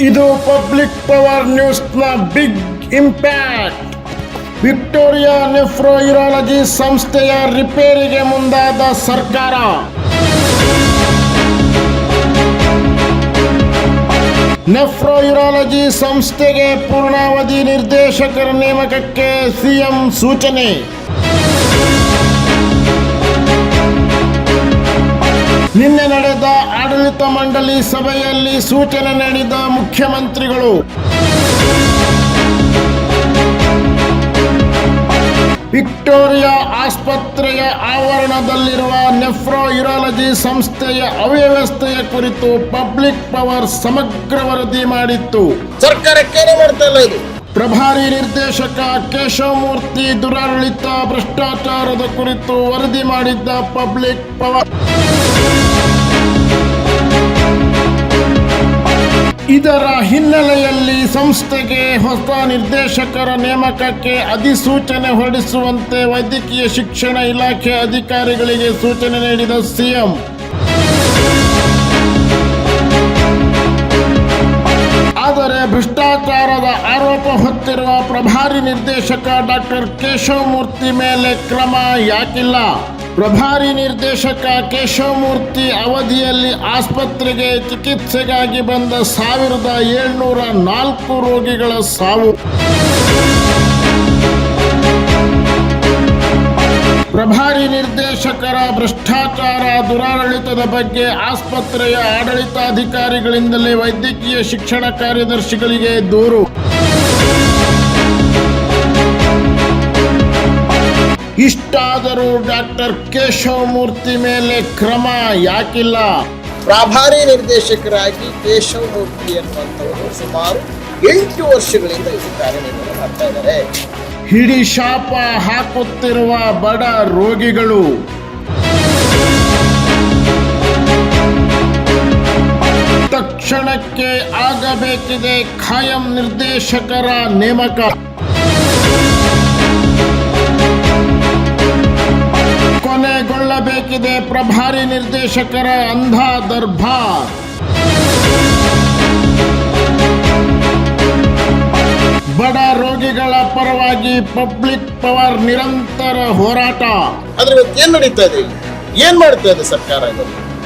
ಇದು public power ನ್ಯೂಸ್ನ big impact. Victoria nephrourology ಸಂಸ್ಥೆಯ ರಿಪೇರಿಗೆ ಮುಂದಾದ ಸರ್ಕಾರ. ನೆಫ್ರೋಯೂರಾಲಜಿ ಸಂಸ್ಥೆಗೆ ಪೂರ್ಣಾವಧಿ ನಿರ್ದೇಶಕರ ನೇಮಕಕ್ಕೆ ಸಿಎಂ ಸೂಚನೆ. ನಿನ್ನೆ ನಡೆದ ಆಡಳಿತ ಮಂಡಳಿ ಸಭೆಯಲ್ಲಿ ಸೂಚನೆ ನೀಡಿದ ಮುಖ್ಯಮಂತ್ರಿಗಳು. ವಿಕ್ಟೋರಿಯಾ ಆಸ್ಪತ್ರೆಯ ಆವರಣದಲ್ಲಿರುವ ನೆಫ್ರೋಯೂರಾಲಜಿ ಸಂಸ್ಥೆಯ ಅವ್ಯವಸ್ಥೆಯ ಕುರಿತು ಪಬ್ಲಿಕ್ ಪವರ್ ಸಮಗ್ರ ವರದಿ ಮಾಡಿತ್ತು. ಸರ್ಕಾರಕ್ಕೇನೆ ಮಾಡ್ತಾ ಇಲ್ಲ ಇದು. ಪ್ರಭಾರಿ ನಿರ್ದೇಶಕ ಕೇಶವಮೂರ್ತಿ ದುರಾಡಳಿತ ಭ್ರಷ್ಟಾಚಾರದ ಕುರಿತು ವರದಿ ಮಾಡಿದ್ದ ಪಬ್ಲಿಕ್ ಪವರ್. ಇದರ ಹಿನ್ನೆಲೆಯಲ್ಲಿ ಸಂಸ್ಥೆಗೆ ಹೊಸ ನಿರ್ದೇಶಕರ ನೇಮಕಕ್ಕೆ ಅಧಿಸೂಚನೆ ಹೊರಡಿಸುವಂತೆ ವೈದ್ಯಕೀಯ ಶಿಕ್ಷಣ ಇಲಾಖೆ ಅಧಿಕಾರಿಗಳಿಗೆ ಸೂಚನೆ ನೀಡಿದ ಸಿಎಂ. ಆದರೆ ಭ್ರಷ್ಟಾಚಾರದ ಆರೋಪ ಹೊತ್ತಿರುವ ಪ್ರಭಾರಿ ನಿರ್ದೇಶಕ ಡಾಕ್ಟರ್ ಕೇಶವಮೂರ್ತಿ ಮೇಲೆ ಕ್ರಮ ಯಾಕಿಲ್ಲ? ಪ್ರಭಾರಿ ನಿರ್ದೇಶಕ ಕೇಶವಮೂರ್ತಿ ಅವಧಿಯಲ್ಲಿ ಆಸ್ಪತ್ರೆಗೆ ಚಿಕಿತ್ಸೆಗಾಗಿ ಬಂದ 1704 ರೋಗಿಗಳ ಸಾವು. ಪ್ರಭಾರಿ ನಿರ್ದೇಶಕರ ಭ್ರಷ್ಟಾಚಾರ ದುರಾಡಳಿತದ ಬಗ್ಗೆ ಆಸ್ಪತ್ರೆಯ ಆಡಳಿತಾಧಿಕಾರಿಗಳಿಂದಲೇ ವೈದ್ಯಕೀಯ ಶಿಕ್ಷಣ ಕಾರ್ಯದರ್ಶಿಗಳಿಗೆ ದೂರು. ಇಷ್ಟಾದರೂ ಡಾಕ್ಟರ್ ಕೇಶವಮೂರ್ತಿ ಮೇಲೆ ಕ್ರಮ ಯಾಕಿಲ್ಲ? ಪ್ರಭಾರಿ ನಿರ್ದೇಶಕರಾಗಿ ಕೇಶವಮೂರ್ತಿ ಎನ್ನುವಂಥವರು ಸುಮಾರು 8 ವರ್ಷಗಳಿಂದ ಇದು ಕಾರ್ಯನಿರ್ವಹಣೆ ಮಾಡ್ತಾ ಇದ್ದಾರೆ. ಹಿಡಿ ಶಾಪ ಹಾಕುತ್ತಿರುವ ಬಡ ರೋಗಿಗಳು. ತಕ್ಷಣಕ್ಕೆ ಆಗಬೇಕಿದೆ ಖಾಯಂ ನಿರ್ದೇಶಕರ ನೇಮಕ. ಕೊನೆಗೊಳ್ಳಬೇಕಿದೆ ಪ್ರಭಾರಿ ನಿರ್ದೇಶಕರ ಅಂಧ ದರ್ಬಾರ್. ಬಡ ರೋಗಿಗಳ ಪರವಾಗಿ ಪಬ್ಲಿಕ್ ಪವರ್ ನಿರಂತರ ಹೋರಾಟ. ಆದ್ರೆ ಇವತ್ತು ಏನ್ ನಡೀತಾ ಇದೆ? ಏನ್ ಮಾಡ್ತಾ ಇದೆ ಸರ್ಕಾರ?